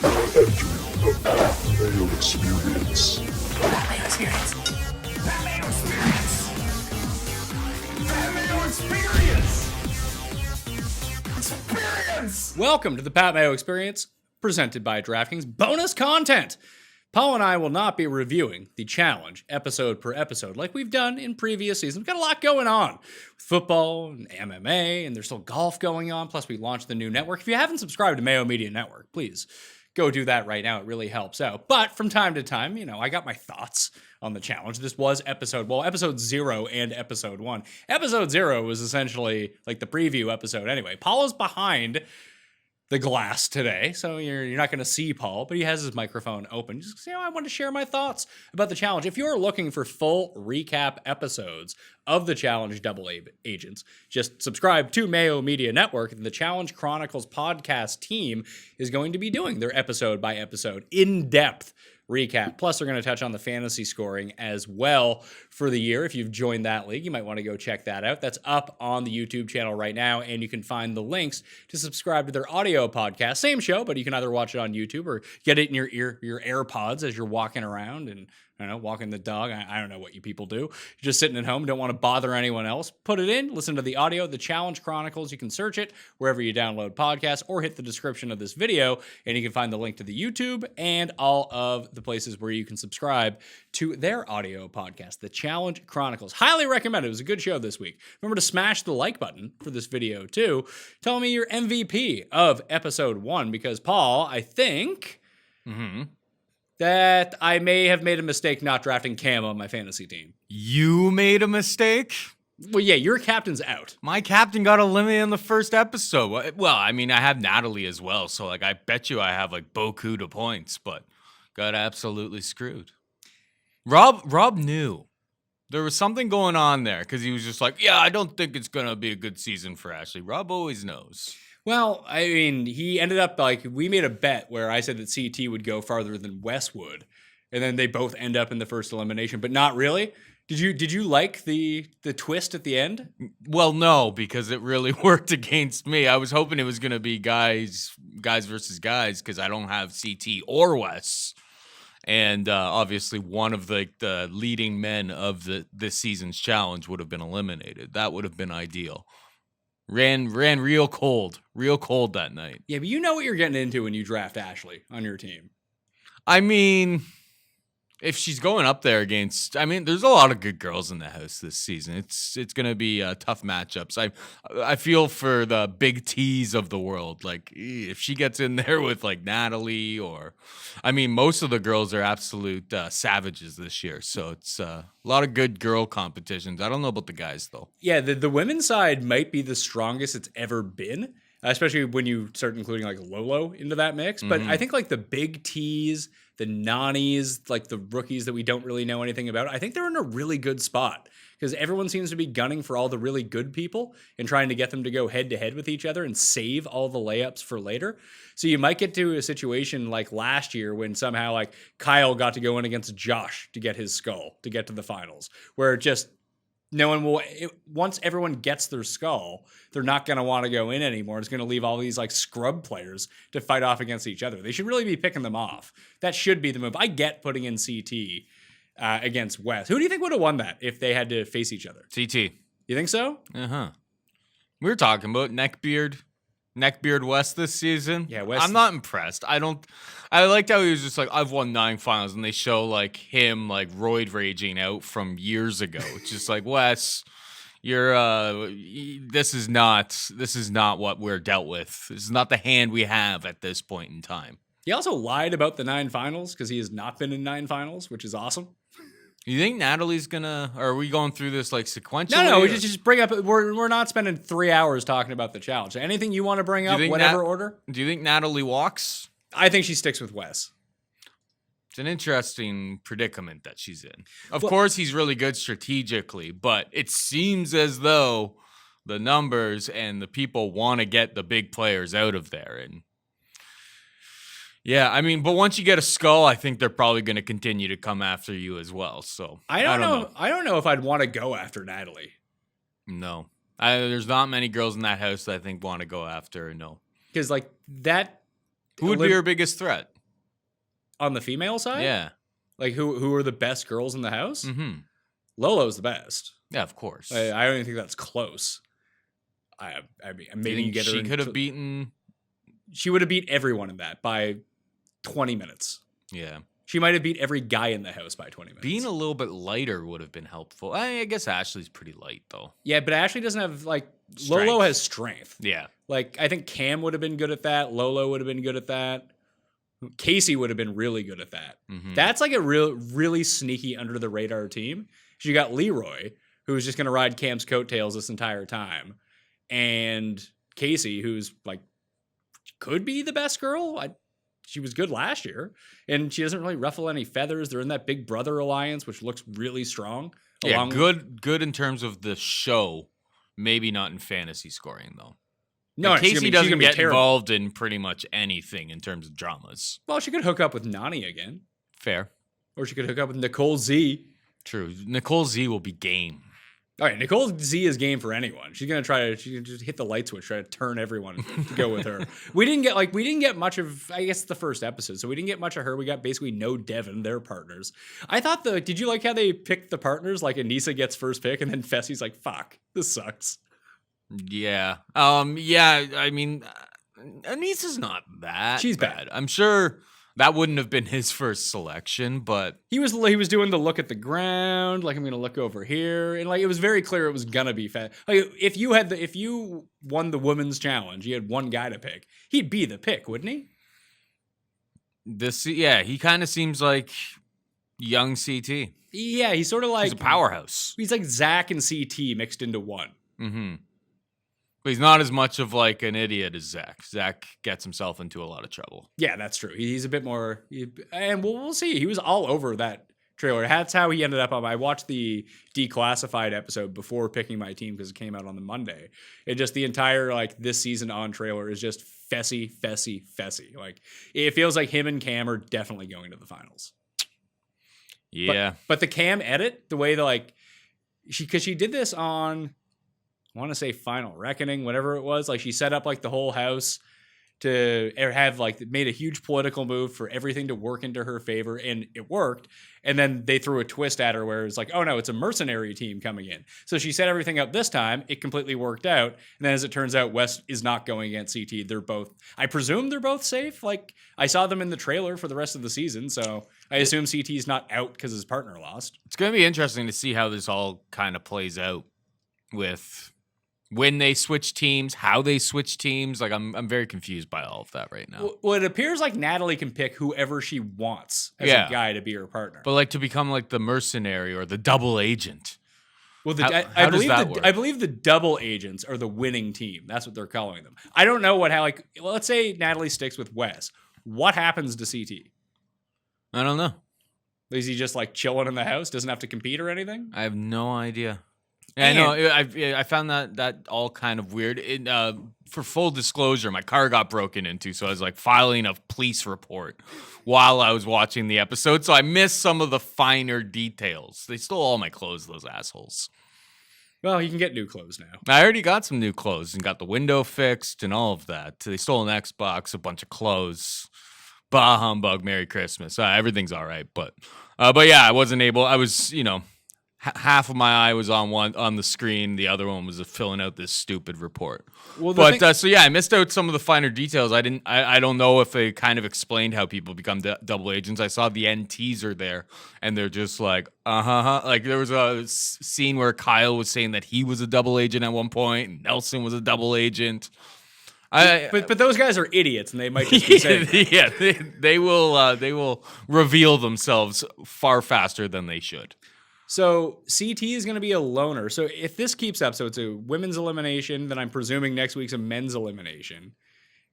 The Mayo Experience. That Mayo Experience. That Mayo Experience. That Mayo Experience. Experience. Welcome to the Pat Mayo Experience, presented by DraftKings. Bonus content. Paul and I will not be reviewing the challenge episode per episode like we've done in previous seasons. We've got a lot going on with football and MMA, and there's still golf going on. Plus, we launched the new network. If you haven't subscribed to Mayo Media Network, please go do that right now. It really helps out. But from time to time, I got my thoughts on the challenge. This was episode 0 and episode 1. Episode 0 was essentially like the preview episode anyway. Paul is behind the glass today, so you're not going to see Paul, but he has his microphone open. Just, I want to share my thoughts about the challenge. If you're looking for full recap episodes of the Challenge Double Agents, just subscribe to Mayo Media Network, and the Challenge Chronicles podcast team is going to be doing their episode by episode in-depth recap. Plus, they're going to touch on the fantasy scoring as well for the year. If you've joined that league, you might want to go check that out. That's up on the YouTube channel right now, and you can find the links to subscribe to their audio podcast. Same show, but you can either watch it on YouTube or get it in your AirPods as you're walking around and walking the dog. I don't know what you people do. You're just sitting at home, don't want to bother anyone else. Put it in, listen to the audio, The Challenge Chronicles. You can search it wherever you download podcasts or hit the description of this video, and you can find the link to the YouTube and all of the places where you can subscribe to their audio podcast, The Challenge Chronicles. Highly recommend it. It was a good show this week. Remember to smash the like button for this video too. Tell me your MVP of episode 1, because Paul, I think that I may have made a mistake not drafting Cam on my fantasy team. You made a mistake? Well, yeah, your captain's out. My captain got eliminated in the first episode. Well, I mean, I have Natalie as well, so I bet you I have beaucoup de points, but got absolutely screwed. Rob knew. There was something going on there because he was just like, yeah, I don't think it's going to be a good season for Ashley. Rob always knows. Well, I mean, he ended up we made a bet where I said that CT would go farther than Wes would, and then they both end up in the first elimination, but not really. Did you like the twist at the end? Well, no, because it really worked against me. I was hoping it was going to be guys versus guys because I don't have CT or Wes. And obviously, one of the leading men of this season's challenge would have been eliminated. That would have been ideal. Ran real cold that night. Yeah, but you know what you're getting into when you draft Ashley on your team. I mean, if she's going up there against, there's a lot of good girls in the house this season. It's going to be tough matchups. I feel for the big T's of the world. Like, if she gets in there with Natalie most of the girls are absolute savages this year. So it's a lot of good girl competitions. I don't know about the guys though. Yeah, the women's side might be the strongest it's ever been, especially when you start including Lolo into that mix. But I think the big T's, the nannies, the rookies that we don't really know anything about, I think they're in a really good spot because everyone seems to be gunning for all the really good people and trying to get them to go head to head with each other and save all the layups for later. So you might get to a situation like last year when somehow Kyle got to go in against Josh to get his skull to get to the finals, where just no one will, once everyone gets their skull, they're not going to want to go in anymore. It's going to leave all these scrub players to fight off against each other. They should really be picking them off. That should be the move. I get putting in CT against Wes. Who do you think would have won that if they had to face each other? CT. You think so? Uh-huh. We were talking about Neckbeard West this season. Yeah, West. I'm not impressed. I liked how he was just I've won 9 finals, and they show him roid raging out from years ago. It's just Wes, you're this is not what we're dealt with. This is not the hand we have at this point in time. He also lied about the 9 finals because he has not been in 9 finals, which is awesome. You think Natalie's gonna? Or are we going through this sequentially? No. We just bring up. We're not spending 3 hours talking about the challenge. Anything you want to bring up, whatever order. Do you think Natalie walks? I think she sticks with Wes. It's an interesting predicament that she's in. Of course, he's really good strategically, but it seems as though the numbers and the people want to get the big players out of there, and Yeah, I mean, but once you get a skull, I think they're probably going to continue to come after you as well. So I don't know. I don't know if I'd want to go after Natalie. No, there's not many girls in that house that I think want to go after. No, because like that. Who would be your biggest threat? on the female side? Yeah. Like who are the best girls in the house? Mm-hmm. Lolo's the best. Yeah, of course. I don't even think that's close. I mean, maybe you get her. She could have beaten. She would have beat everyone in that by 20 minutes. Yeah. She might have beat every guy in the house by 20 minutes. Being a little bit lighter would have been helpful. I guess Ashley's pretty light, though. Yeah, but Ashley doesn't have, like, Strength. Lolo has strength. Yeah. Like, I think Cam would have been good at that. Lolo would have been good at that. Casey would have been really good at that. Mm-hmm. That's like a really sneaky under the radar team. You got Leroy, who's just going to ride Cam's coattails this entire time. And Casey, who's like, could be the best girl. She was good last year, and she doesn't really ruffle any feathers. They're in that Big Brother alliance, which looks really strong. Yeah, good in terms of the show. Maybe not in fantasy scoring, though. No, Like, Casey doesn't get terrible. involved in pretty much anything in terms of dramas. Well, she could hook up with Nani again, Fair. or she could hook up with Nicole Z. True. Nicole Z will be game. All right, Nicole Z is game for anyone. She's gonna she can just hit the light switch, try to turn everyone to go with her. We didn't get much of, I guess, the first episode, so we didn't get much of her. We got basically no Devin, their partners. I thought did you like how they picked the partners? Like Anissa gets first pick, and then Fessy's like, "Fuck, this sucks." Yeah. Yeah. I mean, Anissa's not that. She's bad. I'm sure that wouldn't have been his first selection, but He was doing the look at the ground, like I'm gonna look over here, and like it was very clear it was gonna be Fessy. Like if you won the women's challenge, you had one guy to pick. He'd be the pick, wouldn't he? he kind of seems like young CT. Yeah, he's sort of like He's a powerhouse. He's like Zach and CT mixed into one. Mm-hmm. But he's not as much of like an idiot as Zach. Zach gets himself into a lot of trouble. Yeah, that's true. He's a bit more, and we'll see. He was all over that trailer. That's how he ended up on. I watched the declassified episode before picking my team because it came out on the Monday. And just the entire like this season on trailer is just Fessy. Like it feels like him and Cam are definitely going to the finals. Yeah, but the Cam edit, the way she did this on, I want to say Final Reckoning, whatever it was. Like she set up like the whole house to have like made a huge political move for everything to work into her favor, and it worked. And then they threw a twist at her where it's like, oh no, it's a mercenary team coming in. So she set everything up this time. It completely worked out. And then as it turns out, West is not going against CT. They're both, I presume they're both safe. Like I saw them in the trailer for the rest of the season. So I assume CT's not out because his partner lost. it's going to be interesting to see how this all kind of plays out with when they switch teams, how they switch teams. Like I'm very confused by all of that right now. Well, it appears like Natalie can pick whoever she wants as a guy to be her partner. But like to become like the mercenary or the double agent. Well, How does that work? I believe the double agents are the winning team. That's what they're calling them. I don't know let's say Natalie sticks with Wes. What happens to CT? I don't know. Is he just like chilling in the house? Doesn't have to compete or anything? I have no idea. Yeah, I know. I found that all kind of weird. For full disclosure, my car got broken into, so I was like filing a police report while I was watching the episode. So I missed some of the finer details. They stole all my clothes, those assholes. Well, you can get new clothes now. I already got some new clothes and got the window fixed and all of that. They stole an Xbox, a bunch of clothes. Bah humbug, Merry Christmas. Everything's all right, but yeah, I wasn't able. I was, half of my eye was on the screen. The other one was filling out this stupid report. Well, So yeah, I missed out some of the finer details. I don't know if they kind of explained how people become double agents. I saw the end teaser there, and they're just like, like there was a scene where Kyle was saying that he was a double agent at one point, and Nelson was a double agent. But those guys are idiots, and they might just be saying, yeah, they will reveal themselves far faster than they should. So CT is going to be a loner. So if this keeps up, so it's a women's elimination, then I'm presuming next week's a men's elimination.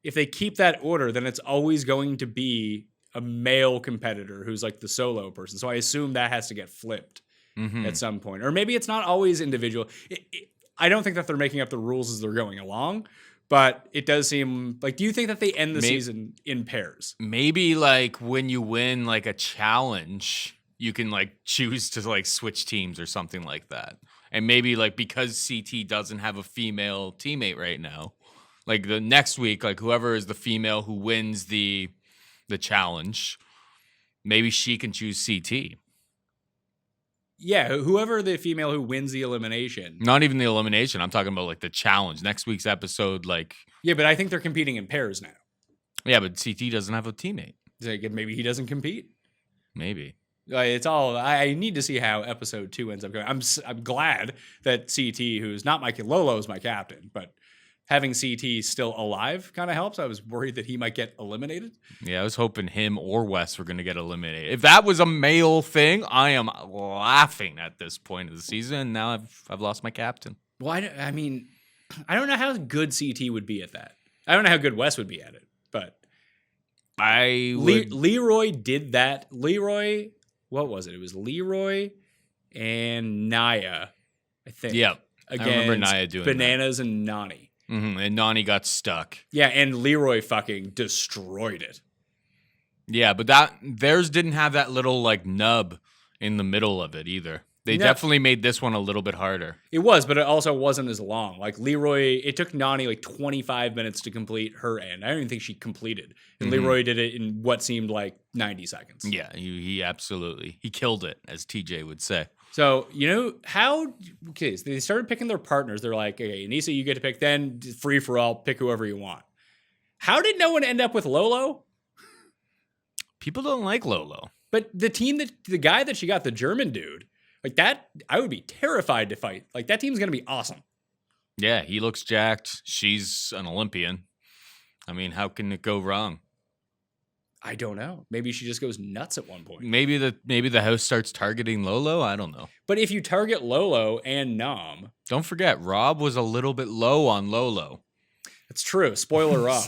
If they keep that order, then it's always going to be a male competitor who's like the solo person. So I assume that has to get flipped at some point. Or maybe it's not always individual. I don't think that they're making up the rules as they're going along, but it does seem like, do you think that they end the season in pairs? Maybe like when you win like a challenge, you can like choose to like switch teams or something like that. And maybe like because CT doesn't have a female teammate right now, like the next week, like whoever is the female who wins the challenge, maybe she can choose CT. Yeah, whoever the female who wins the elimination. Not even the elimination. I'm talking about like the challenge. Next week's episode, like. Yeah, but I think they're competing in pairs now. Yeah, but CT doesn't have a teammate. Like, maybe he doesn't compete. Maybe. It's all. I need to see how episode 2 ends up going. I'm glad that CT, who's not my Lolo's my captain, but having CT still alive kind of helps. I was worried that he might get eliminated. Yeah, I was hoping him or Wes were going to get eliminated. If that was a male thing, I am laughing at this point of the season. Now I've lost my captain. Well, I mean, I don't know how good CT would be at that. I don't know how good Wes would be at it, but Leroy did that. Leroy, what was it? It was Leroy and Naya, I think. Yep. I remember Naya doing Bananas and Nani. Mm-hmm. And Nani got stuck. Yeah, and Leroy fucking destroyed it. Yeah, but theirs didn't have that little like nub in the middle of it either. They definitely made this one a little bit harder. It was, but it also wasn't as long. Like Leroy, it took Nani like 25 minutes to complete her end. I don't even think she completed. And Leroy did it in what seemed like 90 seconds. Yeah, he absolutely. He killed it, as TJ would say. So, you know, so they started picking their partners. They're like, okay, Anissa, you get to pick, then free for all, pick whoever you want. How did no one end up with Lolo? People don't like Lolo. But the guy that she got, the German dude, like that, I would be terrified to fight. Like that team's going to be awesome. Yeah, he looks jacked. She's an Olympian. I mean, how can it go wrong? I don't know. Maybe she just goes nuts at one point. Maybe the house starts targeting Lolo. I don't know. But if you target Lolo and Nam, don't forget Rob was a little bit low on Lolo. That's true. Spoiler Rob.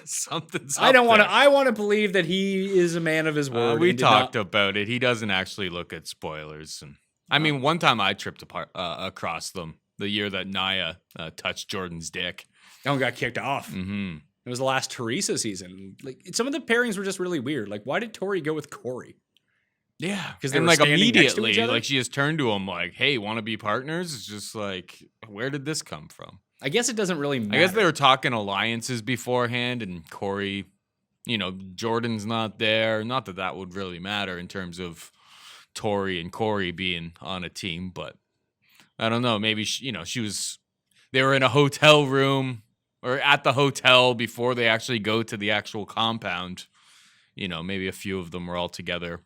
Something's. I don't want to. I want to believe that he is a man of his word. We talked about it. He doesn't actually look at spoilers. And I mean, one time I tripped across them the year that Naya touched Jordan's dick. And got kicked off. Mm-hmm. It was the last Teresa season. Like some of the pairings were just really weird. Like why did Tori go with Corey? Yeah, because and like immediately, like she just turned to him like, "Hey, want to be partners?" It's just like, where did this come from? I guess it doesn't really matter. I guess they were talking alliances beforehand, and Corey, Jordan's not there. Not that that would really matter in terms of Tori and Corey being on a team, but I don't know. Maybe they were in a hotel room or at the hotel before they actually go to the actual compound. Maybe a few of them were all together,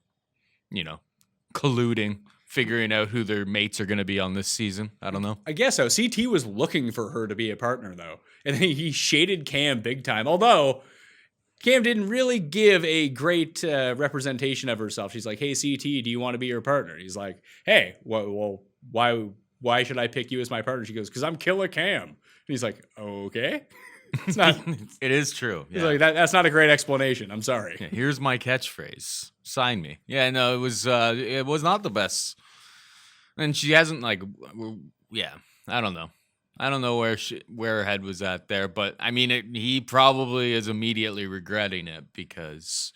colluding, figuring out who their mates are going to be on this season. I don't know. I guess so. CT was looking for her to be a partner, though. And then he shaded Cam big time. Although Cam didn't really give a great representation of herself. She's like, hey, CT, do you want to be your partner? He's like, hey, well, why should I pick you as my partner? She goes, because I'm Killer Cam. And he's like, okay. It's not. It is true. Yeah. He's like, that's not a great explanation. I'm sorry. Yeah, here's my catchphrase. Sign me. Yeah, no, it was not the best. And she hasn't I don't know. I don't know where her head was at there, but I mean, he probably is immediately regretting it because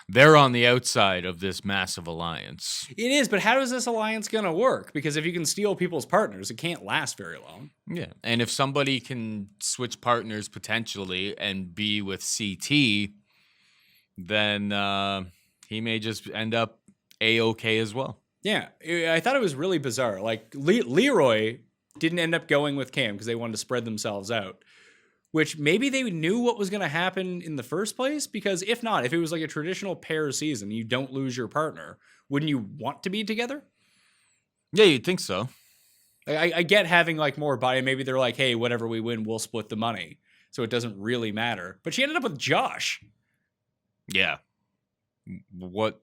they're on the outside of this massive alliance. It is, but how is this alliance going to work? Because if you can steal people's partners, it can't last very long. Yeah, and if somebody can switch partners potentially and be with CT, then he may just end up A-okay as well. Yeah, I thought it was really bizarre. Like, Leroy didn't end up going with Cam because they wanted to spread themselves out, which maybe they knew what was going to happen in the first place, because if not, if it was like a traditional pair season, you don't lose your partner, wouldn't you want to be together? Yeah, you'd think so. I get having like more buy-in. Maybe they're like, hey, whatever we win, we'll split the money, so it doesn't really matter. But she ended up with Josh. Yeah. What?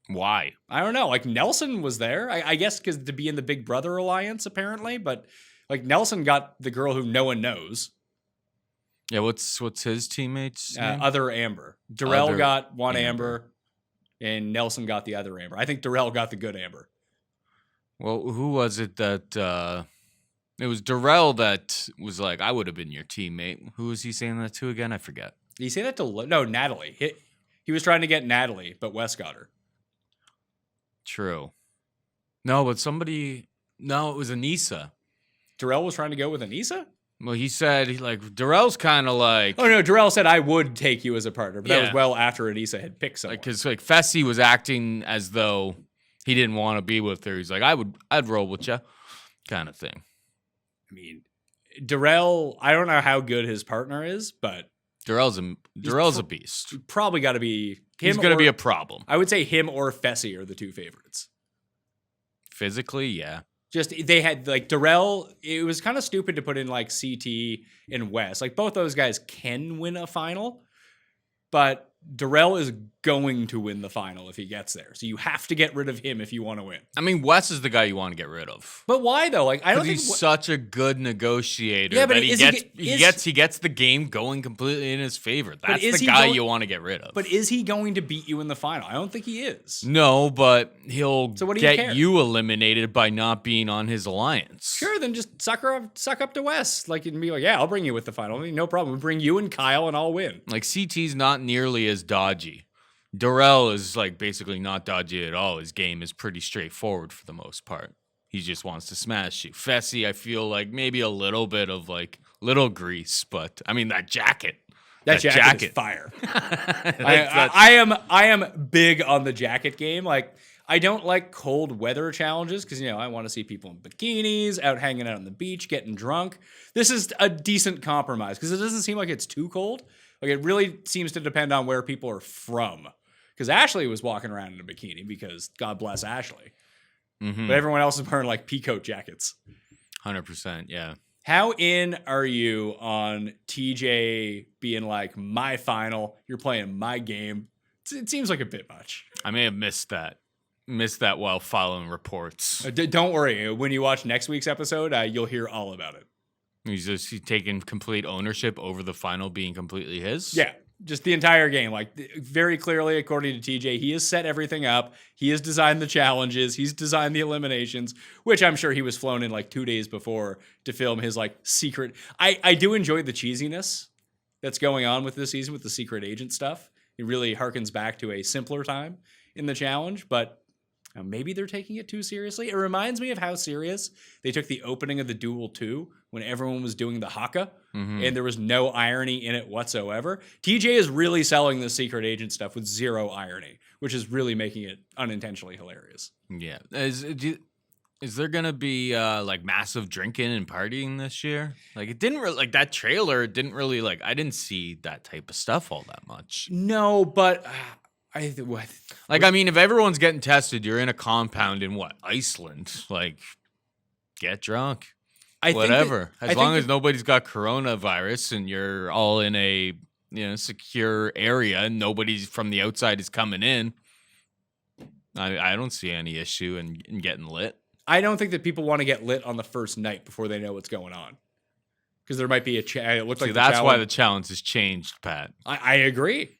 Why? I don't know. Like Nelson was there, I guess, because to be in the Big Brother alliance, apparently. But like Nelson got the girl who no one knows. Yeah, what's his teammates' name? Other Amber. Darrell got one Amber, and Nelson got the other Amber. I think Darrell got the good Amber. Well, who was it that? It was Darrell that was like, I would have been your teammate. Who was he saying that to again? I forget. Did he say that to Natalie? He was trying to get Natalie, but Wes got her. True. No, but somebody. No, it was Anissa. Darrell was trying to go with Anissa? Well, he said Darrell's kind of like. Oh no, Darrell said I would take you as a partner, but that was Yeah. well after Anissa had picked someone. Because Fessy was acting as though he didn't want to be with her. He's like, I'd roll with you, kind of thing. I mean, Darrell, I don't know how good his partner is, but Darrell's a beast. probably got to be him. He's going to be a problem. I would say him or Fessy are the two favorites. Physically, yeah. Just they had like Darrell. It was kind of stupid to put in like CT and West. Like both those guys can win a final, but Darrell is going to win the final if he gets there. So you have to get rid of him if you want to win. I mean, Wes is the guy you want to get rid of. But why though? Like I don't think he's such a good negotiator. Yeah, but that he gets the game going completely in his favor. That's the guy you want to get rid of. But is he going to beat you in the final? I don't think he is. No, but he'll So what do you care? get you eliminated by not being on his alliance. Sure, then just suck up to West. Like and be like, yeah, I'll bring you with the final. I mean, no problem. We'll bring you and Kyle and I'll win. Like CT's not nearly as dodgy. Darrell is like basically not dodgy at all. His game is pretty straightforward for the most part. He just wants to smash you. Fessy, I feel like maybe a little bit of like little grease, but I mean that jacket. That jacket is fire. I am big on the jacket game. Like I don't like cold weather challenges because I want to see people in bikinis out hanging out on the beach getting drunk. This is a decent compromise because it doesn't seem like it's too cold. Like it really seems to depend on where people are from. Because Ashley was walking around in a bikini because God bless Ashley. Mm-hmm. But everyone else is wearing like peacoat jackets. 100%, yeah. How in are you on TJ being like, my final, you're playing my game? It seems like a bit much. I may have missed that. While following reports. Don't worry. When you watch next week's episode, you'll hear all about it. He's taking complete ownership over the final being completely his? Yeah. Just the entire game. Like, very clearly, according to TJ, he has set everything up. He has designed the challenges. He's designed the eliminations, which I'm sure he was flown in like 2 days before to film his like secret. I do enjoy the cheesiness that's going on with this season with the secret agent stuff. It really harkens back to a simpler time in the challenge, but maybe they're taking it too seriously. It reminds me of how serious they took the opening of the Duel 2 when everyone was doing the haka and there was no irony in it whatsoever. TJ is really selling the secret agent stuff with zero irony, which is really making it unintentionally hilarious. Yeah. Is there going to be like massive drinking and partying this year? Like it didn't really, like that trailer didn't really like, I didn't see that type of stuff all that much. No, but I mean, if everyone's getting tested, you're in a compound in Iceland. Like, get drunk. Whatever. As long as nobody's got coronavirus and you're all in a secure area and nobody from the outside is coming in, I don't see any issue in getting lit. I don't think that people want to get lit on the first night before they know what's going on. Because there might be it looks like that's why the challenge has changed, Pat. I agree.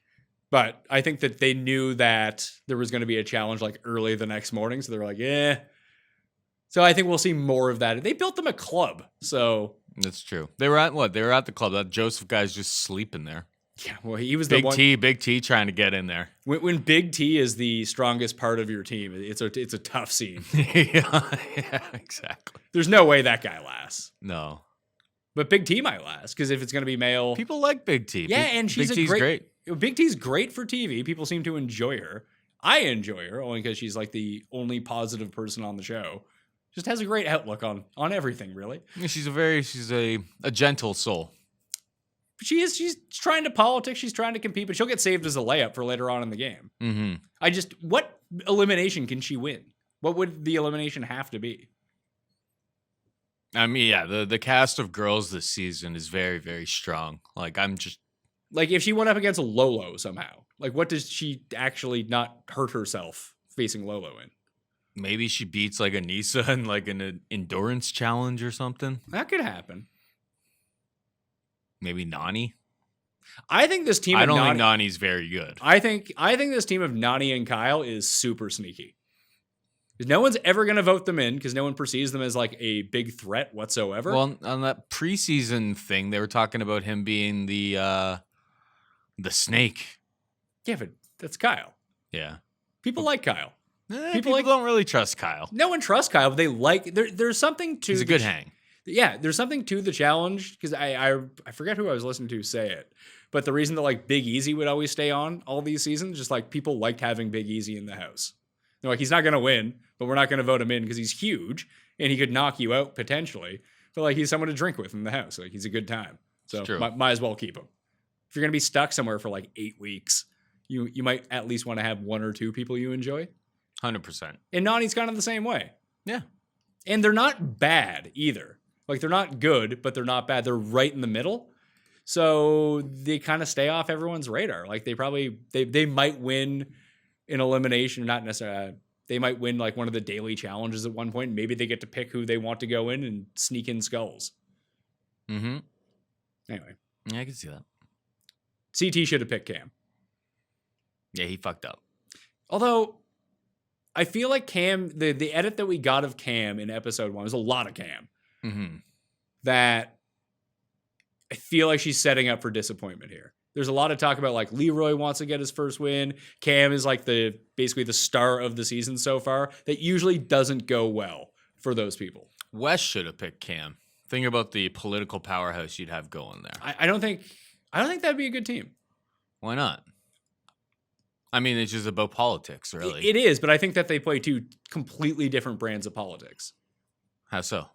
But I think that they knew that there was going to be a challenge like early the next morning. So they're like, yeah. So I think we'll see more of that. They built them a club. So that's true. They were at what? They were at the club. That Joseph guy's just sleeping there. Yeah. Well, he was Big T trying to get in there. When Big T is the strongest part of your team, it's a tough scene. yeah, exactly. There's no way that guy lasts. No. But Big T might last because if it's going to be male. People like Big T. Yeah, and she's Big T's great. Big T's great for TV. People seem to enjoy her. I enjoy her only because she's like the only positive person on the show. Just has a great outlook on everything, really. She's a gentle soul. She's trying to politics. She's trying to compete, but she'll get saved as a layup for later on in the game. Mm-hmm. What elimination can she win? What would the elimination have to be? I mean, yeah, the cast of girls this season is very, very strong. Like, if she went up against Lolo somehow, like what does she actually not hurt herself facing Lolo in? Maybe she beats like Anissa in like an endurance challenge or something. That could happen. Maybe Nani. I think this team. I don't think Nani's very good. I think this team of Nani and Kyle is super sneaky. No one's ever going to vote them in because no one perceives them as like a big threat whatsoever. Well, on that preseason thing, they were talking about him being the snake. Yeah, but that's Kyle. Yeah. People like Kyle. People don't really trust Kyle. No one trusts Kyle, but they like there's something to He's a good hang. Yeah, there's something to the challenge because I forget who I was listening to say it, but the reason that like Big Easy would always stay on all these seasons, just like people liked having Big Easy in the house. They're like, he's not going to win, but we're not going to vote him in because he's huge and he could knock you out potentially. But like, he's someone to drink with in the house. Like, he's a good time. So might as well keep him. If you're going to be stuck somewhere for like 8 weeks, you might at least want to have 1 or 2 people you enjoy. 100%. And Nani's kind of the same way. Yeah. And they're not bad either. Like, they're not good, but they're not bad. They're right in the middle. So they kind of stay off everyone's radar. Like, they might win an elimination, not necessarily. They might win like one of the daily challenges at one point. Maybe they get to pick who they want to go in and sneak in skulls. Mm-hmm. Anyway. Yeah, I can see that. CT should have picked Cam. Yeah, he fucked up. Although, I feel like Cam, the edit that we got of Cam in episode 1 was a lot of Cam. Mm-hmm. That I feel like she's setting up for disappointment here. There's a lot of talk about like Leroy wants to get his first win. Cam is like basically the star of the season so far. That usually doesn't go well for those people. Wes should have picked Cam. Think about the political powerhouse you'd have going there. I don't think that'd be a good team. Why not? I mean, it's just about politics, really. It is, but I think that they play 2 completely different brands of politics. How so?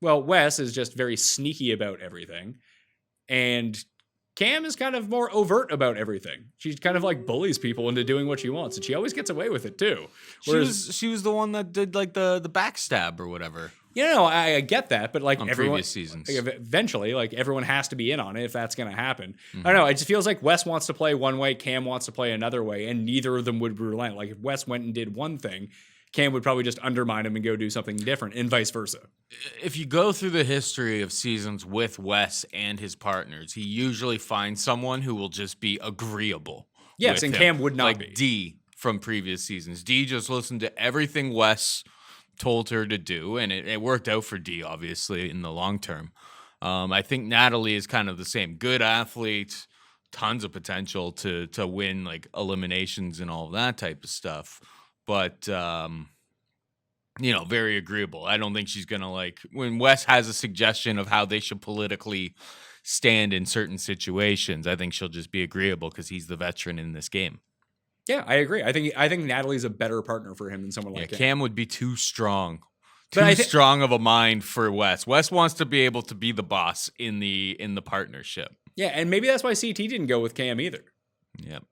Well, Wes is just very sneaky about everything, and Cam is kind of more overt about everything. She kind of like bullies people into doing what she wants, and she always gets away with it too. She was the one that did like the backstab or whatever. You know, I get that, but like on everyone, previous seasons, eventually, like everyone has to be in on it if that's going to happen. Mm-hmm. I don't know. It just feels like Wes wants to play one way, Cam wants to play another way, and neither of them would relent. Like if Wes went and did one thing, Cam would probably just undermine him and go do something different, and vice versa. If you go through the history of seasons with Wes and his partners, he usually finds someone who will just be agreeable. Yes, and Cam would not like be. D from previous seasons. D just listened to everything Wes told her to do, and it worked out for D, obviously, in the long term. I think Natalie is kind of the same. Good athlete, tons of potential to win like eliminations and all of that type of stuff. But, very agreeable. I don't think she's going to like, when Wes has a suggestion of how they should politically stand in certain situations, I think she'll just be agreeable because he's the veteran in this game. Yeah, I agree. I think Natalie's a better partner for him than someone like him. Cam would be too strong. Too strong of a mind for Wes. Wes wants to be able to be the boss in the partnership. Yeah, and maybe that's why CT didn't go with Cam either. Yep.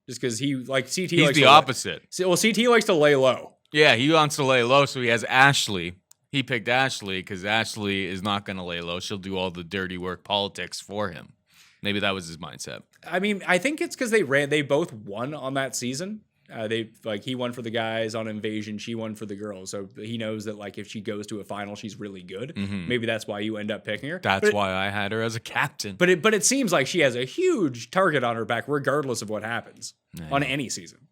Just because he's the opposite. Well, CT likes to lay low. Yeah, he wants to lay low, so he has Ashley. He picked Ashley because Ashley is not going to lay low. She'll do all the dirty work politics for him. Maybe that was his mindset. I mean, I think it's because they both won on that season. He won for the guys on Invasion, she won for the girls. So he knows that like if she goes to a final, she's really good. Mm-hmm. Maybe that's why you end up picking her. That's why I had her as a captain. But it seems like she has a huge target on her back, regardless of what happens on any season.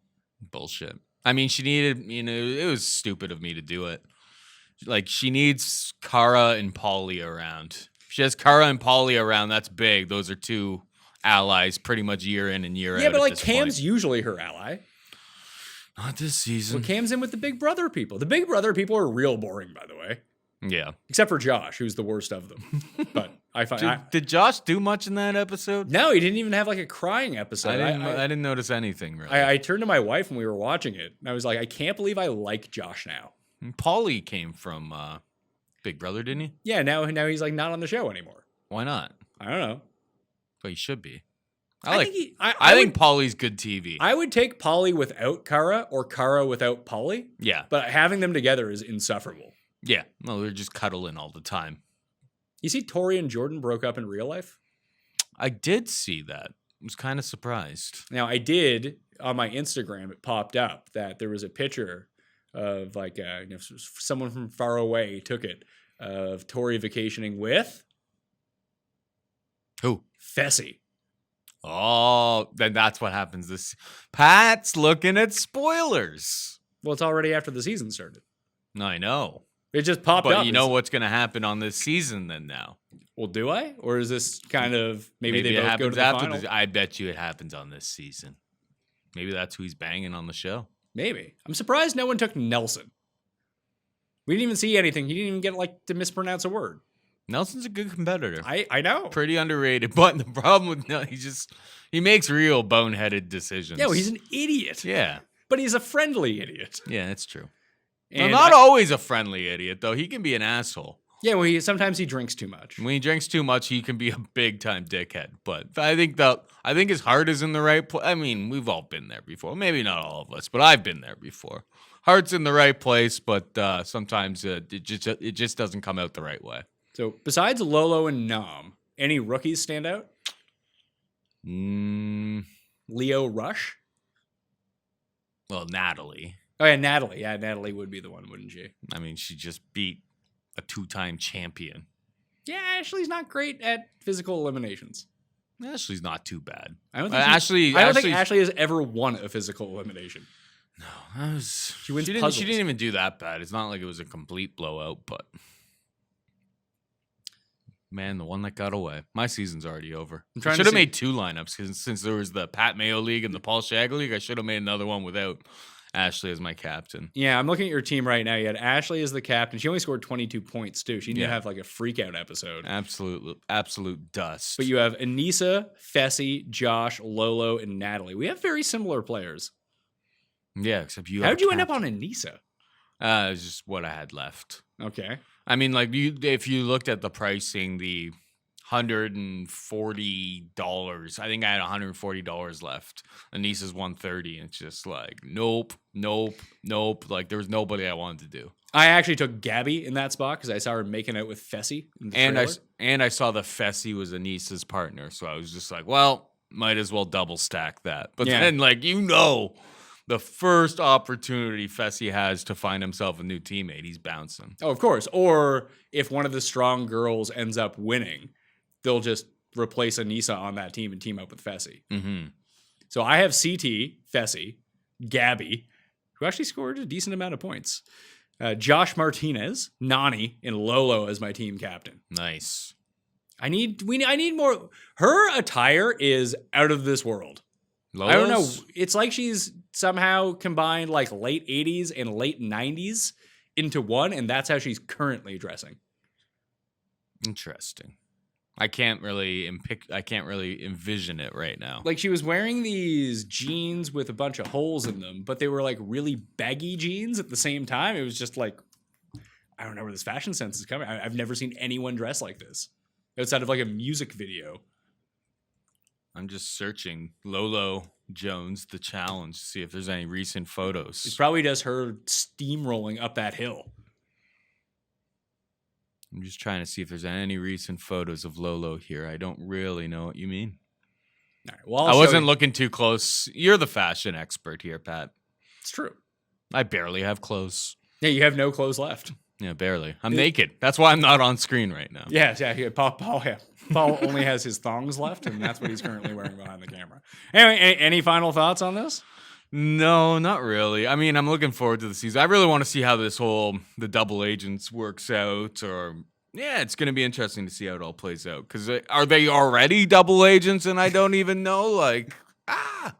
Bullshit. I mean, she needed, it was stupid of me to do it. Like, she needs Kara and Paulie around. If she has Kara and Paulie around, that's big. Those are 2 allies pretty much year in and year out. Yeah, but like Cam's usually her ally. Not this season. Well, Cam's in with the Big Brother people. The Big Brother people are real boring, by the way. Yeah. Except for Josh, who's the worst of them. But I find did Josh do much in that episode? No, he didn't even have like a crying episode. I didn't notice anything really. I turned to my wife when we were watching it, and I was like, I can't believe I like Josh now. Paulie came from Big Brother, didn't he? Yeah, now he's like not on the show anymore. Why not? I don't know. But he should be. I think Paulie's good TV. I would take Paulie without Kara or Kara without Paulie. Yeah. But having them together is insufferable. Yeah. No, they're just cuddling all the time. You see Tori and Jordan broke up in real life? I did see that. I was kind of surprised. Now, I did, on my Instagram, it popped up that there was a picture of like someone from far away took it of Tori vacationing with... Who? Fessy. Oh, then that's what happens. Pat's looking at spoilers. Well, it's already after the season started. No, I know. It just popped up. But you know what's going to happen on this season then now? Well, do I? Or is this kind of maybe they both go to the final? I bet you it happens on this season. Maybe that's who he's banging on the show. Maybe. I'm surprised no one took Nelson. We didn't even see anything. He didn't even get like to mispronounce a word. Nelson's a good competitor. I know. Pretty underrated. But the problem with Nelson, he makes real boneheaded decisions. Yeah, well, he's an idiot. Yeah. But he's a friendly idiot. Yeah, that's true. And Well, not always a friendly idiot, though. He can be an asshole. Yeah, well, sometimes he drinks too much. When he drinks too much, he can be a big time dickhead. But I think his heart is in the right place. I mean, we've all been there before. Maybe not all of us, but I've been there before. Heart's in the right place, but sometimes it just doesn't come out the right way. So besides Lolo and Nam, any rookies stand out? Leo Rush? Well, Natalie. Oh, yeah, Natalie. Yeah, Natalie would be the one, wouldn't she? I mean, she just beat a 2-time champion. Yeah, Ashley's not great at physical eliminations. Ashley's not too bad. I don't think Ashley has ever won a physical elimination. No, she wins she puzzles. She didn't even do that bad. It's not like it was a complete blowout, but man, the one that got away. My season's already over. I should have made 2 lineups because since there was the Pat Mayo League and the Paul Shaughnessy League, I should have made another one without Ashley as my captain. Yeah, I'm looking at your team right now. You had Ashley as the captain. She only scored 22 points, too. She didn't have like a freak out episode. Absolute dust. But you have Anissa, Fessy, Josh, Lolo, and Natalie. We have very similar players. Yeah, except you. How'd you end up on Anissa? It's just what I had left. Okay. I mean, like if you looked at the pricing, the $140. I think I had $140 left. Anissa's $130. And it's just like, nope. Like there was nobody I wanted to do. I actually took Gabby in that spot because I saw her making out with Fessy. And I saw the Fessy was Anissa's partner. So I was just like, well, might as well double stack that. But then like, the first opportunity Fessy has to find himself a new teammate, he's bouncing. Oh, of course. Or if one of the strong girls ends up winning, they'll just replace Anissa on that team and team up with Fessy. Mm-hmm. So I have CT, Fessy, Gabby, who actually scored a decent amount of points, Josh Martinez, Nani, and Lolo as my team captain. Nice. I need more. Her attire is out of this world. Lolo's? I don't know. It's like she's somehow combined like late 80s and late 90s into one, and that's how she's currently dressing. Interesting. I can't really envision it right now. Like she was wearing these jeans with a bunch of holes in them, but they were like really baggy jeans at the same time. It was just like, I don't know where this fashion sense is coming. I've never seen anyone dress like this outside of like a music video. I'm just searching Lolo Jones, the challenge, to see if there's any recent photos. It's probably just her steamrolling up that hill. I'm just trying to see if there's any recent photos of Lolo here. I don't really know what you mean. All right, well, I wasn't looking too close. You're the fashion expert here, Pat. It's true. I barely have clothes. Yeah, you have no clothes left. Yeah, barely. I'm naked. That's why I'm not on screen right now. Yeah. Paul only has his thongs left, and that's what he's currently wearing behind the camera. Anyway, any final thoughts on this? No, not really. I mean, I'm looking forward to the season. I really want to see how the double agents works out, it's going to be interesting to see how it all plays out. Because are they already double agents and I don't even know? I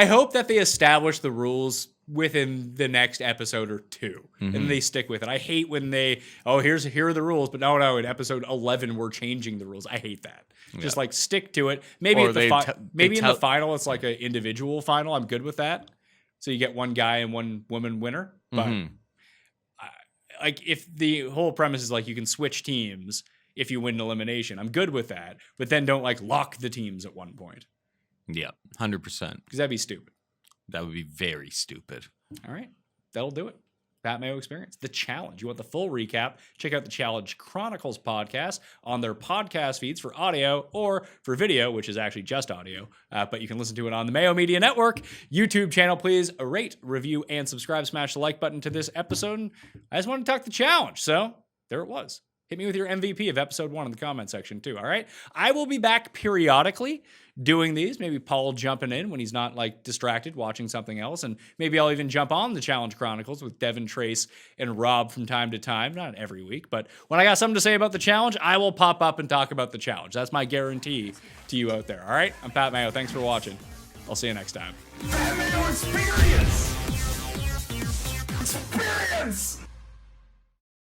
hope that they establish the rules within the next episode or two, and they stick with it. I hate when here are the rules, but no, in episode 11 we're changing the rules. I hate that. Yeah. Just like stick to it. Maybe in the final it's like an individual final. I'm good with that. So you get one guy and one woman winner. But like if the whole premise is like you can switch teams if you win an elimination, I'm good with that. But then don't like lock the teams at one point. Yeah, 100%. Because that'd be stupid. That would be very stupid. All right. That'll do it. Pat Mayo Experience. The Challenge. You want the full recap? Check out the Challenge Chronicles podcast on their podcast feeds for audio or for video, which is actually just audio. But you can listen to it on the Mayo Media Network YouTube channel. Please rate, review, and subscribe. Smash the like button to this episode. I just want to talk the challenge. So there it was. Hit me with your MVP of episode 1 in the comment section too, all right? I will be back periodically doing these. Maybe Paul jumping in when he's not like distracted watching something else. And maybe I'll even jump on the Challenge Chronicles with Devin, Trace, and Rob from time to time. Not every week, but when I got something to say about the challenge, I will pop up and talk about the challenge. That's my guarantee to you out there, all right? I'm Pat Mayo. Thanks for watching. I'll see you next time. Pat Mayo Experience! Experience!